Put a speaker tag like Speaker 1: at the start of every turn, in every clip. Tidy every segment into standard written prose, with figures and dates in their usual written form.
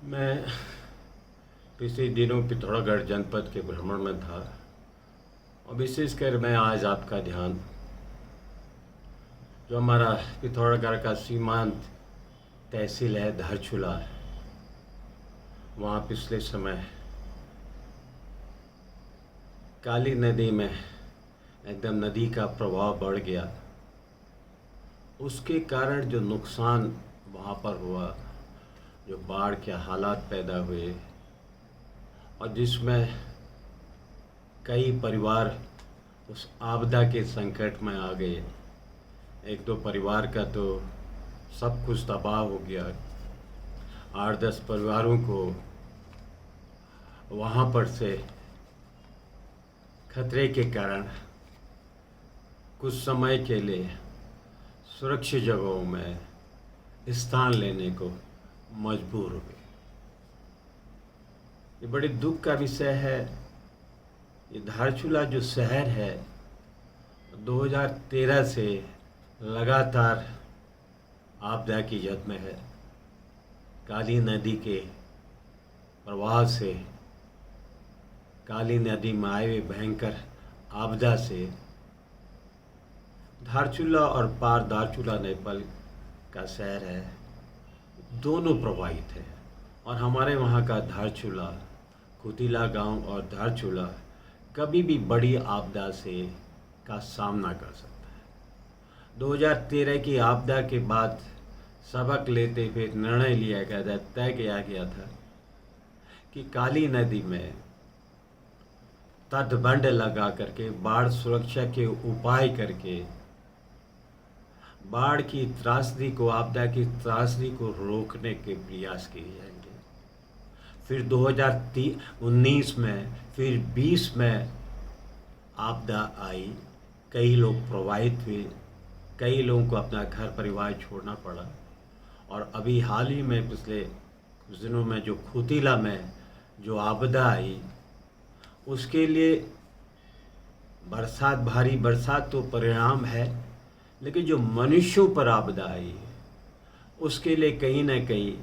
Speaker 1: मैं पिछले दिनों पिथौरागढ़ जनपद के भ्रमण में था और विशेषकर मैं आज आपका ध्यान जो हमारा पिथौरागढ़ का सीमांत तहसील है धारचूला, वहाँ पिछले समय काली नदी में एकदम नदी का प्रवाह बढ़ गया। उसके कारण जो नुकसान वहाँ पर हुआ, जो बाढ़ के हालात पैदा हुए और जिसमें कई परिवार उस आपदा के संकट में आ गए। एक दो परिवार का तो सब कुछ तबाह हो गया। 8-10 परिवारों को वहाँ पर से खतरे के कारण कुछ समय के लिए सुरक्षित जगहों में स्थान लेने को मजबूर हो गए। ये बड़े दुख का विषय है। ये धारचूला जो शहर है 2013 से लगातार आपदा की जद में है। काली नदी के प्रवाह से, काली नदी में आए हुए भयंकर आपदा से धारचूला और पार धारचूला नेपाल का शहर है, दोनों प्रभावित है। और हमारे वहाँ का धारचूला, खुतिला गांव और धारचूला कभी भी बड़ी आपदा से का सामना कर सकता है। 2013 की आपदा के बाद सबक लेते हुए निर्णय लिया गया था, तय किया गया था कि काली नदी में तटबंध लगा करके, बाढ़ सुरक्षा के उपाय करके बाढ़ की त्रासदी को, आपदा की त्रासदी को रोकने के प्रयास किए जाएंगे। फिर 2019 में, फिर 20 में आपदा आई, कई लोग प्रभावित हुए, कई लोगों को अपना घर परिवार छोड़ना पड़ा। और अभी हाल ही में पिछले कुछ दिनों में जो खुतिला में जो आपदा आई, उसके लिए बरसात, भारी बरसात तो परिणाम है, लेकिन जो मनुष्यों पर आपदा आई उसके लिए कहीं ना कहीं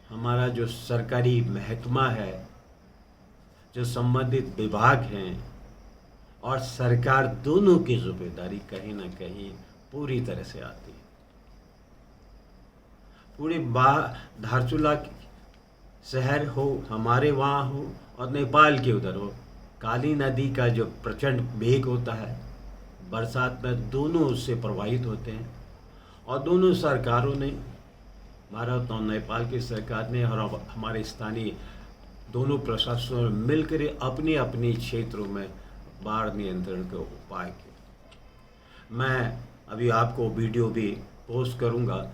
Speaker 1: हमारा जो सरकारी महकमा है, जो संबंधित विभाग हैं और सरकार, दोनों की जिम्मेदारी कहीं ना कहीं पूरी तरह से आती है। पूरे धारचूला शहर हो, हमारे वहाँ हो और नेपाल के उधर हो, काली नदी का जो प्रचंड वेग होता है बरसात में, दोनों उससे प्रभावित होते हैं। और दोनों सरकारों ने, भारत और नेपाल की सरकार ने और हमारे स्थानीय दोनों प्रशासनों ने मिलकर अपने अपने क्षेत्रों में बाढ़ नियंत्रण के उपाय किए। मैं अभी आपको वीडियो भी पोस्ट करूंगा।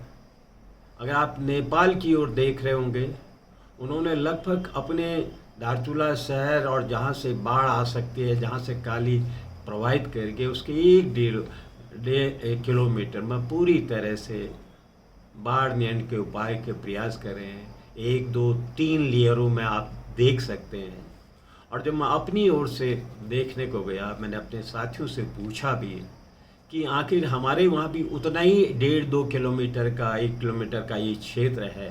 Speaker 1: अगर आप नेपाल की ओर देख रहे होंगे, उन्होंने लगभग अपने धारचूला शहर और जहाँ से बाढ़ आ सकती है, जहाँ से काली प्रभावित करके, उसके 1-1.5 किलोमीटर में पूरी तरह से बाढ़ नियंत्रण के उपाय के प्रयास कर रहे हैं। 1, 2, 3 लेयरों में आप देख सकते हैं। और जब मैं अपनी ओर से देखने को गया, मैंने अपने साथियों से पूछा भी कि आखिर हमारे वहाँ भी उतना ही 1.5-2 किलोमीटर का, 1 किलोमीटर का ये क्षेत्र है,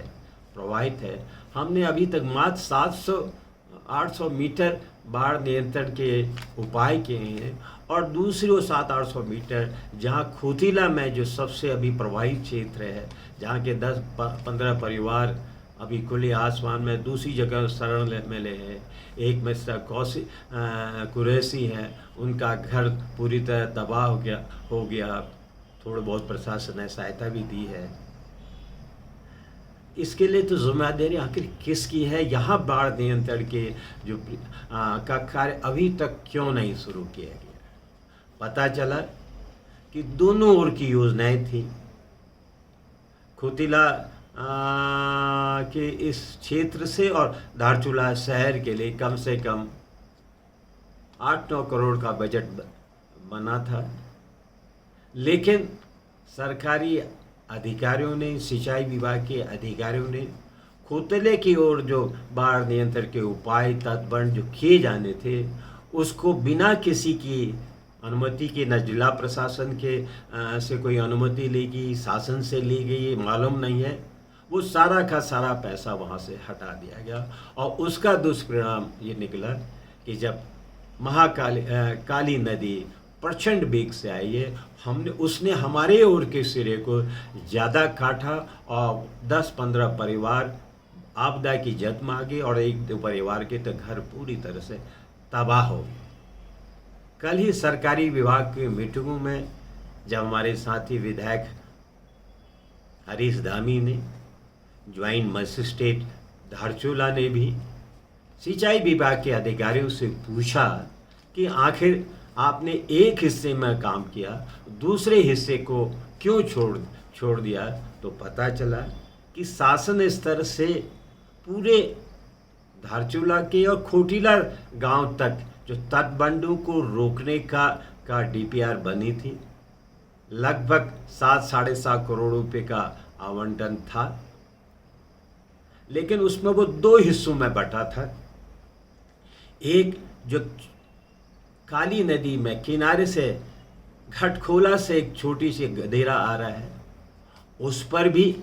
Speaker 1: प्रभावित है। हमने अभी तक मात्र 700-800 मीटर बाढ़ नियंत्रण के उपाय किए हैं। और दूसरी ओर 700-800 मीटर जहाँ खुतिला में जो सबसे अभी प्रभावित क्षेत्र है, जहाँ के 10-15 परिवार अभी खुले आसमान में दूसरी जगह शरण में ले हैं। एक मिस्टर कुरैशी हैं, उनका घर पूरी तरह तबाह हो गया। थोड़ा बहुत प्रशासन ने सहायता भी दी है। इसके लिए तो जिम्मेदारी आखिर किसकी है? यहाँ बाढ़ नियंत्रण के जो का कार्य अभी तक क्यों नहीं शुरू किया गया? पता चला कि दोनों ओर की योजनाएं थी। खुतिला के इस क्षेत्र से और धारचूला शहर के लिए कम से कम 8-9 करोड़ का बजट बना था, लेकिन सरकारी अधिकारियों ने, सिंचाई विभाग के अधिकारियों ने खुतिले की ओर जो बाढ़ नियंत्रण के उपाय, तटबंध जो किए जाने थे, उसको बिना किसी की अनुमति के, न जिला प्रशासन के से कोई अनुमति ली गई, शासन से ली गई, मालूम नहीं है। वो सारा का सारा पैसा वहाँ से हटा दिया गया। और उसका दुष्परिणाम ये निकला कि जब काली नदी प्रचंड वेग से आई है, उसने हमारे ओर के सिरे को ज़्यादा काटा और 10-15 परिवार आपदा की जद में आ गए और 1-2 परिवार के तो घर पूरी तरह से तबाह हो गए। कल ही सरकारी विभाग की मीटिंगों में जब हमारे साथी विधायक हरीश धामी ने, ज्वाइंट मजिस्ट्रेट धारचूला ने भी सिंचाई विभाग के अधिकारियों से पूछा कि आखिर आपने एक हिस्से में काम किया, दूसरे हिस्से को क्यों छोड़ दिया, तो पता चला कि शासन स्तर से पूरे धारचूला के और खोटीला गांव तक जो तटबंधों को रोकने का डीपीआर बनी थी, लगभग 7-7.5 करोड़ रुपए का आवंटन था, लेकिन उसमें वो 2 हिस्सों में बटा था। एक जो काली नदी में किनारे से घटखोला से एक छोटी सी गदेरा आ रहा है, उस पर भी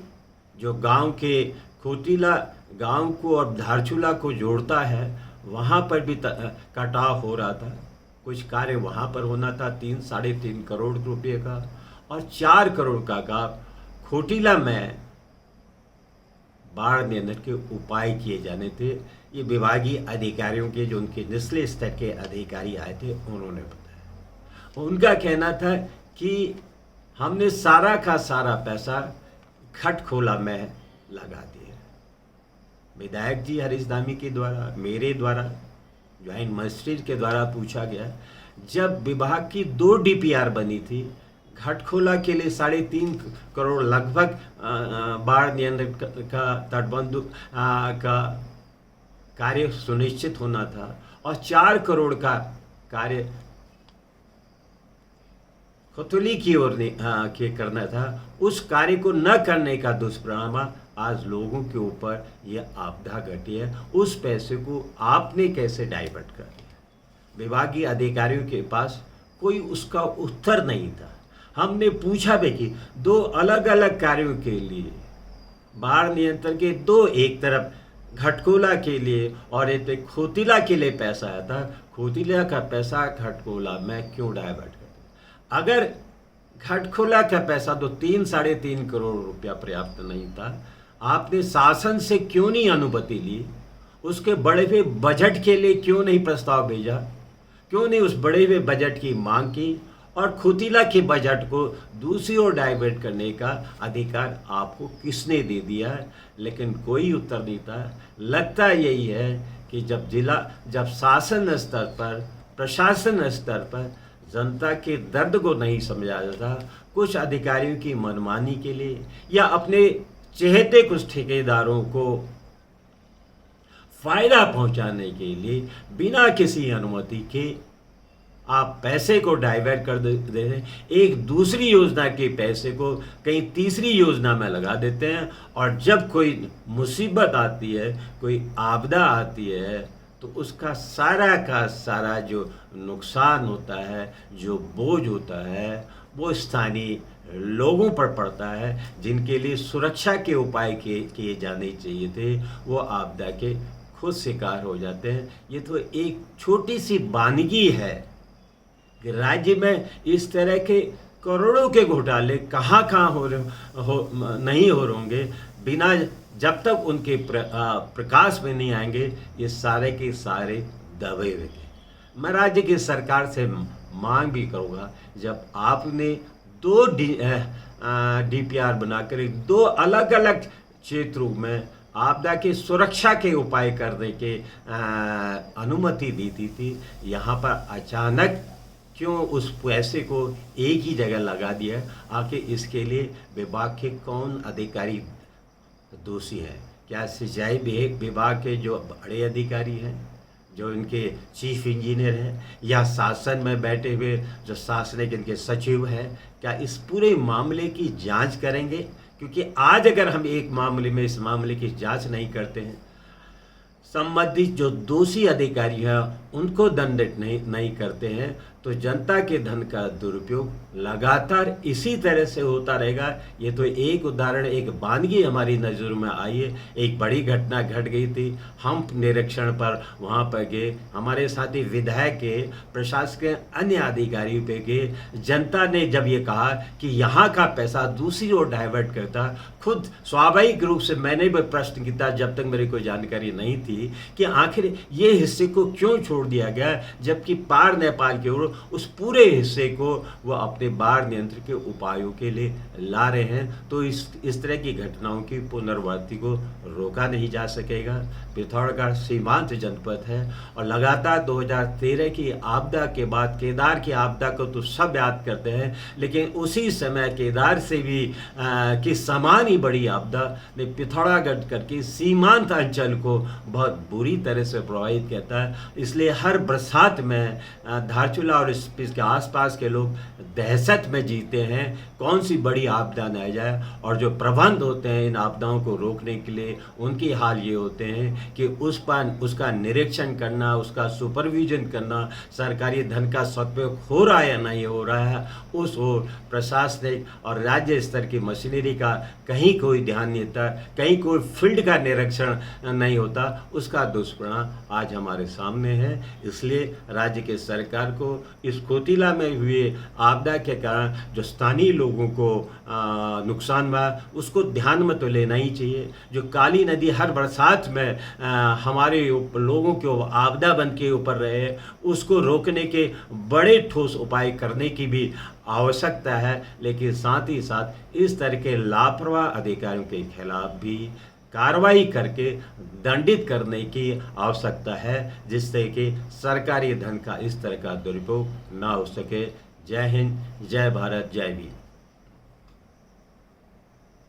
Speaker 1: जो गांव के खोटीला गांव को और धारचूला को जोड़ता है, वहाँ पर भी कटाव हो रहा था। कुछ कार्य वहाँ पर होना था 3-3.5 करोड़ रुपये का, और 4 करोड़ का खोटीला में बाढ़ नियंत्रण के उपाय किए जाने थे। ये विभागीय अधिकारियों के जो उनके निचले स्तर के अधिकारी आए थे, उन्होंने बताया। उनका कहना था कि हमने सारा का सारा पैसा खटखोला में लगा दिया। विधायक जी हरीश धामी के द्वारा, मेरे द्वारा, ज्वाइंट मजिस्ट्रेट के द्वारा पूछा गया, जब विभाग की 2 डीपीआर बनी थी, घटखोला के लिए 3.5 करोड़ लगभग बाढ़ नियंत्रण का तटबंध का कार्य सुनिश्चित होना था, और 4 करोड़ का कार्य खतौली की ओर के करना था। उस कार्य को न करने का दुष्परिणाम आज लोगों के ऊपर यह आपदा घटी है। उस पैसे को आपने कैसे डाइवर्ट कर दिया? विभागीय अधिकारियों के पास कोई उसका उत्तर नहीं था। हमने पूछा भी कि 2 अलग अलग कार्यों के लिए बाढ़ नियंत्रण के 2, एक तरफ घटकोला के लिए और एक खोतीला के लिए पैसा आया था, खोतीला का पैसा घटकोला में क्यों डाइवर्ट कर दिया? अगर घटकोला का पैसा तो 3-3.5 करोड़ रुपया पर्याप्त नहीं था, आपने शासन से क्यों नहीं अनुमति ली? उसके बढ़े हुए बजट के लिए क्यों नहीं प्रस्ताव भेजा? क्यों नहीं उस बढ़े हुए बजट की मांग की? और खोतीला के बजट को दूसरी ओर डाइवर्ट करने का अधिकार आपको किसने दे दिया है? लेकिन कोई उत्तर नहीं था। लगता यही है कि जब शासन स्तर पर, प्रशासन स्तर पर जनता के दर्द को नहीं समझा जाता, कुछ अधिकारियों की मनमानी के लिए या अपने चहेते कुछ ठेकेदारों को फायदा पहुंचाने के लिए बिना किसी अनुमति के आप पैसे को डाइवर्ट कर देते हैं, एक दूसरी योजना के पैसे को कहीं तीसरी योजना में लगा देते हैं। और जब कोई मुसीबत आती है, कोई आपदा आती है, तो उसका सारा का सारा जो नुकसान होता है, जो बोझ होता है, वो स्थानीय लोगों पर पड़ता है, जिनके लिए सुरक्षा के उपाय किए जाने चाहिए थे, वो आपदा के खुद शिकार हो जाते हैं। ये तो एक छोटी सी वानगी है कि राज्य में इस तरह के करोड़ों के घोटाले कहाँ नहीं हो होंगे, बिना जब तक उनके प्रकाश में नहीं आएंगे, ये सारे के सारे दबे हुए थे। मैं राज्य की सरकार से मांग भी करूँगा, जब आपने 2 डीपीआर बनाकर 2 अलग अलग क्षेत्रों में आपदा की सुरक्षा के उपाय करने के अनुमति दी थी, यहाँ पर अचानक क्यों उस पैसे को एक ही जगह लगा दिया? आखिर इसके लिए विभाग के कौन अधिकारी दोषी हैं? क्या सिंचाई विभाग के जो बड़े अधिकारी हैं, जो इनके चीफ इंजीनियर हैं, या शासन में बैठे हुए जो शासनिक इनके सचिव हैं, क्या इस पूरे मामले की जांच करेंगे? क्योंकि आज अगर हम एक मामले में इस मामले की जांच नहीं करते हैं, संबंधित जो दोषी अधिकारी हैं उनको दंडित नहीं करते हैं, तो जनता के धन का दुरुपयोग लगातार इसी तरह से होता रहेगा। ये तो एक उदाहरण, एक वानगी हमारी नज़र में आई है। एक बड़ी घटना घट गई थी, हम निरीक्षण पर वहाँ पर गए, हमारे साथी विधायक के, प्रशासन के अन्य अधिकारियों पे गए। जनता ने जब ये कहा कि यहाँ का पैसा दूसरी ओर डाइवर्ट करता, खुद स्वाभाविक रूप से मैंने भी प्रश्न किया, जब तक मेरी कोई जानकारी नहीं थी, कि आखिर ये हिस्से को क्यों छोड़ दिया गया, जबकि पार नेपाल की ओर उस पूरे हिस्से को वो अपने बाढ़ नियंत्रण के उपायों के लिए ला रहे हैं। तो इस तरह की घटनाओं की पुनरावृत्ति को रोका नहीं जा सकेगा। पिथौरागढ़ सीमांत जनपद है और लगातार 2013 की आपदा के बाद, केदार की आपदा को तो सब याद करते हैं, लेकिन उसी समय केदार से भी की समान ही बड़ी आपदा ने पिथौरागढ़ करके सीमांत अंचल को बहुत बुरी तरह से प्रभावित करता है। इसलिए हर बरसात में धारचूला और इसके आसपास के लोग दहशत में जीते हैं, कौन सी बड़ी आपदा न आ जाए। और जो प्रबंध होते हैं इन आपदाओं को रोकने के लिए, उनके हाल ये होते हैं कि उसका निरीक्षण करना, उसका सुपरविजन करना, सरकारी धन का सदुपयोग हो रहा है या नहीं हो रहा है, उस ओर प्रशासनिक और राज्य स्तर की मशीनरी का कहीं कोई ध्यान नहीं होता, कहीं कोई फील्ड का निरीक्षण नहीं होता। उसका दुष्परिणाम आज हमारे सामने है। इसलिए राज्य के सरकार को इस कोटिला में हुए आपदा के कारण जो स्थानीय लोगों को नुकसान हुआ, उसको ध्यान में तो लेना ही चाहिए। जो काली नदी हर बरसात में हमारे लोगों को आपदा बन के ऊपर रहे, उसको रोकने के बड़े ठोस उपाय करने की भी आवश्यकता है। लेकिन साथ ही साथ इस तरह के लापरवाह अधिकारियों के खिलाफ भी कार्रवाई करके दंडित करने की आवश्यकता है, जिससे कि सरकारी धन का इस तरह का दुरुपयोग ना हो सके। जय हिंद, जय भारत, जय भीम।